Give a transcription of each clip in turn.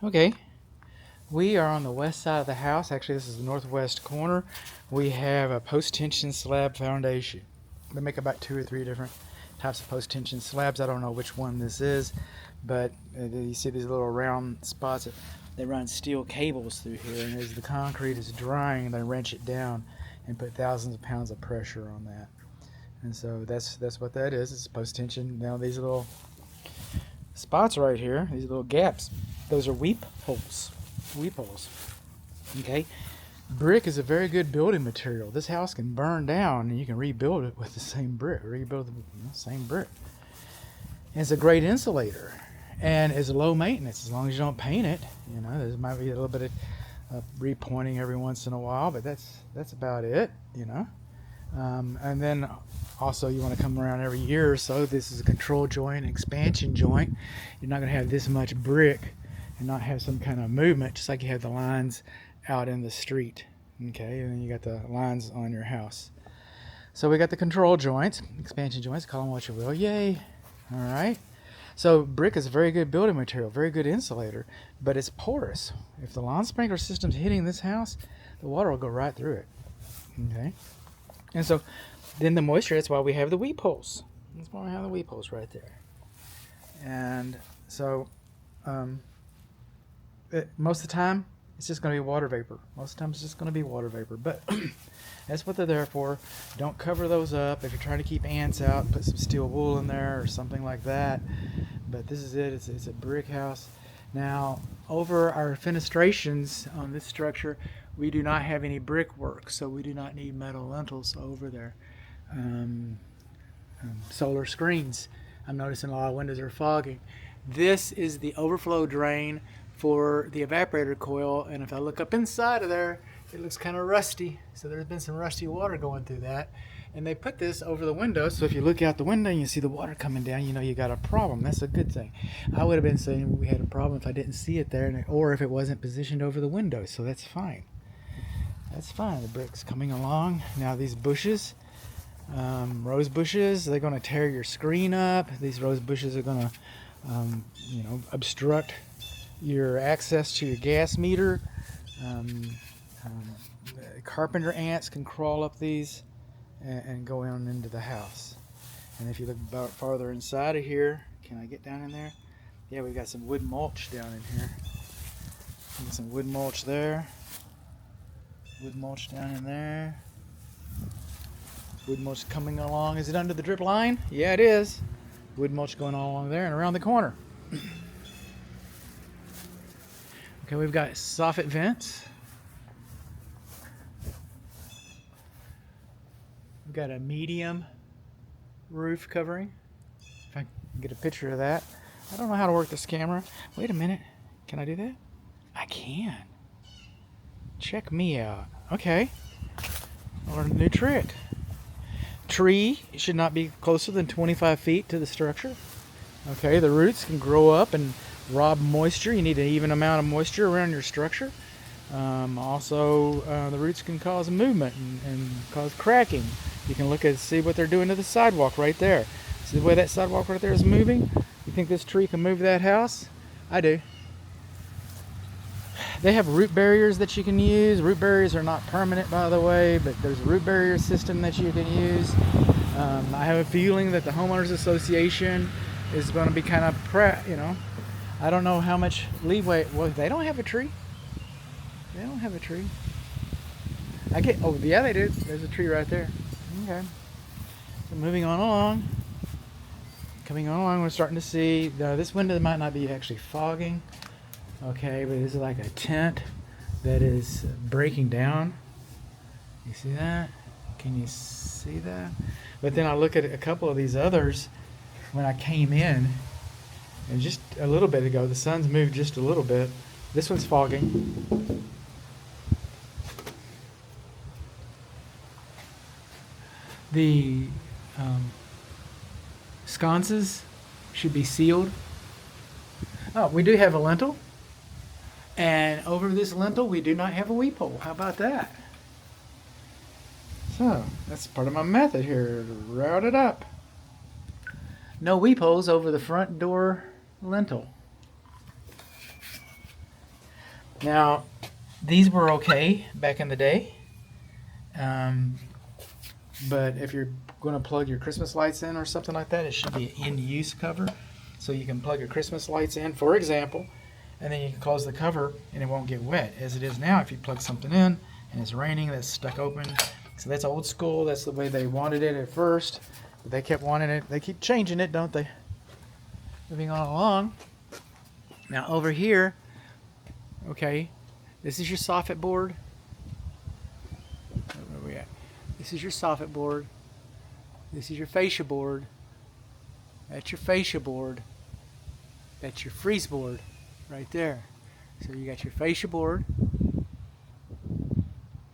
Okay, we are on the west side of the house. Actually, this is the northwest corner. We have a post-tension slab foundation. They make about 2 or 3 different types of post-tension slabs. I don't know which one this is, but you see these little round spots. They run steel cables through here, and as the concrete is drying, they wrench it down and put thousands of pounds of pressure on that. And so that's what that is. It's post-tension. Now these little spots right here, these little gaps, those are weep holes. Weep holes. Okay. Brick is a very good building material. This house can burn down and you can rebuild it with the same brick. Rebuild the same brick. And it's a great insulator. And it's low maintenance as long as you don't paint it. You know, there might be a little bit of repointing every once in a while, but that's about it, you know. And then also you want to come around every year or so. This is a control joint, expansion joint. You're not going to have this much brick and not have some kind of movement, just like you have the lines out in the street. Okay, and then you got the lines on your house. So we got the control joints, expansion joints, call them what you will. Yay. All right. So brick is a very good building material, very good insulator, but it's porous. If the lawn sprinkler system's hitting this house, the water will go right through it. Okay. And so then the moisture, that's why we have the weep holes. That's why we have the weep holes right there. And so most of the time, it's just going to be water vapor. Most of the time, it's just going to be water vapor. But that's what they're there for. Don't cover those up. If you're trying to keep ants out, put some steel wool in there or something like that. But this is it. It's a brick house. Now, over our fenestrations on this structure, we do not have any brickwork, so we do not need metal lintels over there. Solar screens. I'm noticing a lot of windows are fogging. This is the overflow drain for the evaporator coil, and if I look up inside of there, it looks kind of rusty. So there's been some rusty water going through that. And they put this over the window, so if you look out the window and you see the water coming down, you know you got a problem. That's a good thing. I would have been saying we had a problem if I didn't see it there, or if it wasn't positioned over the window, so that's fine. That's fine. The brick's coming along. Now these bushes, rose bushes, they're going to tear your screen up. These rose bushes are going to, obstruct your access to your gas meter. Carpenter ants can crawl up these and go on into the house. And if you look about farther inside of here, can I get down in there? Yeah, we've got some wood mulch down in here. Got some wood mulch there. Wood mulch down in there. Wood mulch coming along. Is it under the drip line? Yeah, it is. Wood mulch going all along there and around the corner. Okay, we've got soffit vents. We've got a medium roof covering. If I can get a picture of that. I don't know how to work this camera. Wait a minute. Can I do that? I can. Check me out. Okay. I learned a new trick. Tree should not be closer than 25 feet to the structure. Okay, the roots can grow up and rob moisture. You need an even amount of moisture around your structure. Also, the roots can cause movement and cause cracking. You can look at see what they're doing to the sidewalk right there. See the way that sidewalk right there is moving? You think this tree can move that house? I do. They have root barriers that you can use. Root barriers are not permanent, by the way, but there's a root barrier system that you can use. I have a feeling that the homeowners association is going to be kind of I don't know how much leeway. Well, they don't have a tree. They don't have a tree. Yeah, they do. There's a tree right there. Okay. So moving on along. Coming on along, we're starting to see, this window might not be actually fogging. Okay, but this is like a tent that is breaking down. You see that? Can you see that? But then I look at a couple of these others when I came in, and just a little bit ago, the sun's moved just a little bit. This one's fogging. The sconces should be sealed. Oh, we do have a lintel. And over this lintel, we do not have a weep hole. How about that? So, that's part of my method here, to route it up. No weep holes over the front door lintel. Now, these were okay back in the day, but if you're going to plug your Christmas lights in or something like that, it should be an in-use cover, so you can plug your Christmas lights in, for example, and then you can close the cover and it won't get wet. As it is now, if you plug something in and it's raining, that's stuck open. So that's old school. That's the way they wanted it at first, but they kept wanting it. They keep changing it, don't they? Moving on along. Now over here, okay, this is your soffit board. Where are we at? This is your soffit board. This is your fascia board. That's your fascia board. That's your freeze board right there. So you got your fascia board,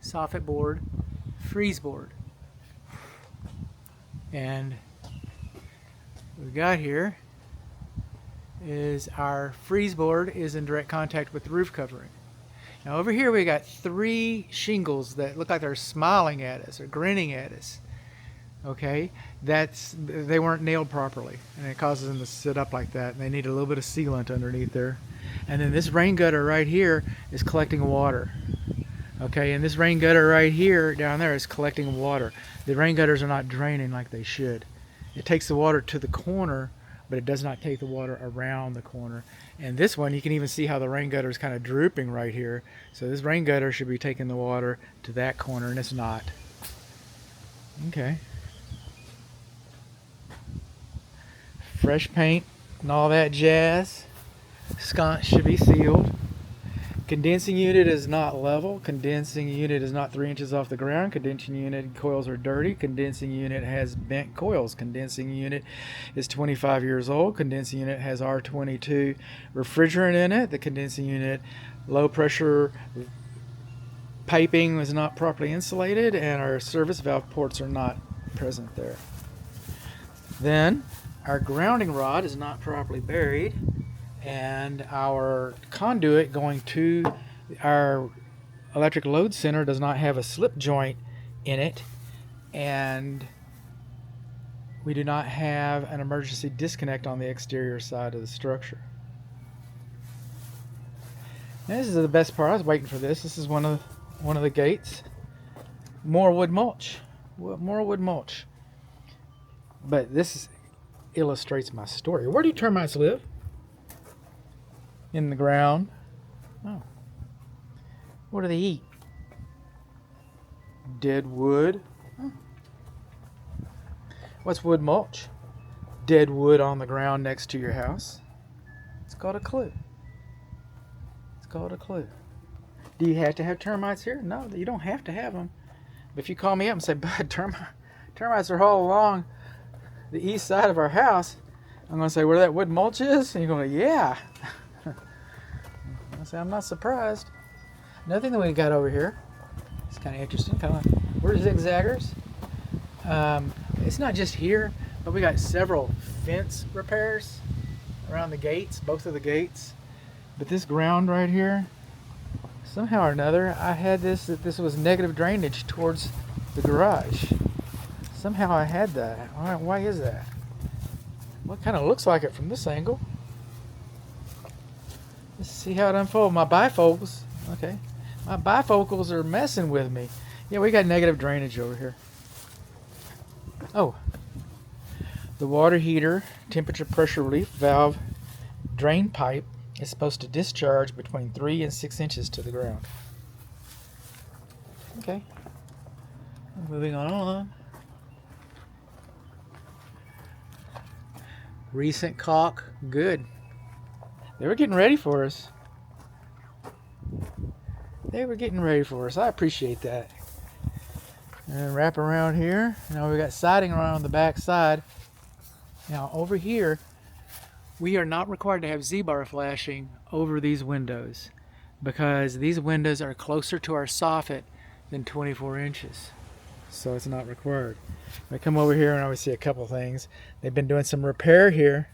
soffit board, freeze board. And what we got here is our freeze board is in direct contact with the roof covering. Now over here we got 3 shingles that look like they're smiling at us or grinning at us. Okay, they weren't nailed properly, and it causes them to sit up like that, and they need a little bit of sealant underneath there. And then this rain gutter right here is collecting water. Okay, and this rain gutter right here down there is collecting water. The rain gutters are not draining like they should. It takes the water to the corner, but it does not take the water around the corner. And this one, you can even see how the rain gutter is kind of drooping right here. So this rain gutter should be taking the water to that corner, and it's not. Okay. Fresh paint and all that jazz. Sconce should be sealed. Condensing unit is not level. Condensing unit is not 3 inches off the ground. Condensing unit coils are dirty. Condensing unit has bent coils. Condensing unit is 25 years old. Condensing unit has R22 refrigerant in it. The condensing unit low pressure piping was not properly insulated, and our service valve ports are not present there. Then our grounding rod is not properly buried, and our conduit going to our electric load center does not have a slip joint in it, and we do not have an emergency disconnect on the exterior side of the structure. Now, this is the best part. I was waiting for this. This is one of the gates. More wood mulch. More wood mulch. But this illustrates my story. Where do termites live? In the ground. Oh. What do they eat? Dead wood. Oh. What's wood mulch? Dead wood on the ground next to your house. It's called a clue. It's called a clue. Do you have to have termites here? No, you don't have to have them. But if you call me up and say, Bud, termites are all along the east side of our house, I'm going to say, where that wood mulch is? And you're going to go, yeah. I say, I'm not surprised. Another thing that we got over here, it's kind of interesting. We're zigzaggers. It's not just here, but we got several fence repairs around the gates, both of the gates. But this ground right here, somehow or another, I had that this was negative drainage towards the garage. Somehow I had that. Why is that? Well, it kind of looks like it from this angle. Let's see how it unfolds. My bifocals, okay. My bifocals are messing with me. Yeah, we got negative drainage over here. Oh. The water heater, temperature pressure relief valve, drain pipe is supposed to discharge between 3 and 6 inches to the ground. Okay. Moving on. Recent caulk, good. They were getting ready for us. They were getting ready for us. I appreciate that. And wrap around here. Now we got siding around on the back side. Now over here, we are not required to have Z-bar flashing over these windows because these windows are closer to our soffit than 24 inches. So it's not required. I come over here and I always see a couple things. They've been doing some repair here.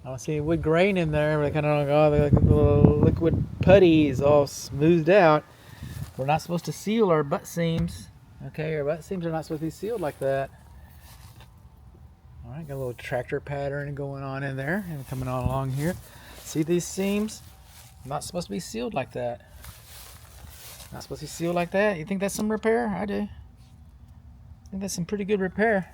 I don't see any wood grain in there. They kind of like, the little liquid putty is all smoothed out. We're not supposed to seal our butt seams. Okay, our butt seams are not supposed to be sealed like that. All right, got a little tractor pattern going on in there and coming on along here. See these seams? Not supposed to be sealed like that. Not supposed to be sealed like that. You think that's some repair? I do. I think that's some pretty good repair.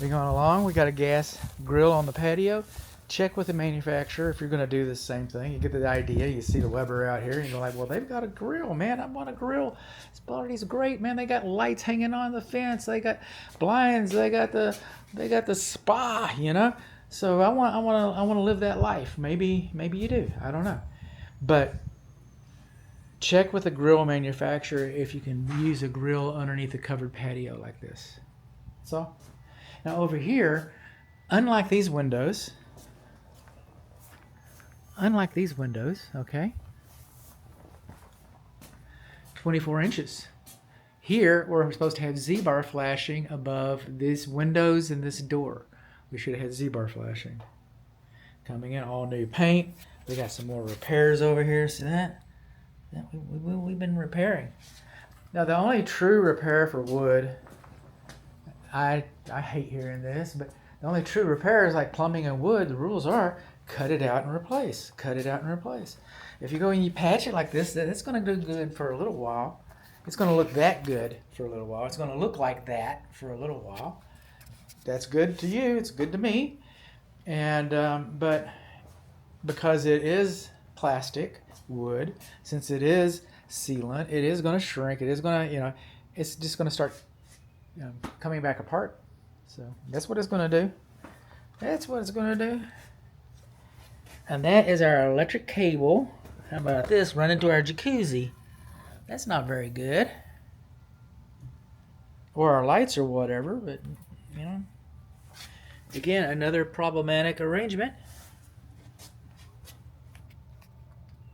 We're going along. We got a gas grill on the patio. Check with the manufacturer if you're going to do the same thing. You get the idea. You see the Weber out here, and you're like, well, they've got a grill, man. I want a grill. This party's great, man. They got lights hanging on the fence. They got blinds. They got the spa, you know. So I want to live that life. Maybe you do. I don't know, but check with the grill manufacturer if you can use a grill underneath a covered patio like this. That's all. Now over here, unlike these windows, okay, 24 inches. Here, we're supposed to have Z-bar flashing above these windows and this door. We should have had Z-bar flashing. Coming in, all new paint. We got some more repairs over here. See that? We've been repairing. Now, the only true repair for wood, I hate hearing this, but the only true repair is like plumbing and wood. The rules are cut it out and replace. Cut it out and replace. If you go and you patch it like this, that's going to do good for a little while. It's going to look that good for a little while. It's going to look like that for a little while. That's good to you. It's good to me. And but because it is plastic, wood, since it is sealant, it is going to shrink. It is going to, it's just going to start coming back apart. So that's what it's going to do. That's what it's going to do. And that is our electric cable. How about this? Run into our jacuzzi. That's not very good. Or our lights or whatever, but again, another problematic arrangement.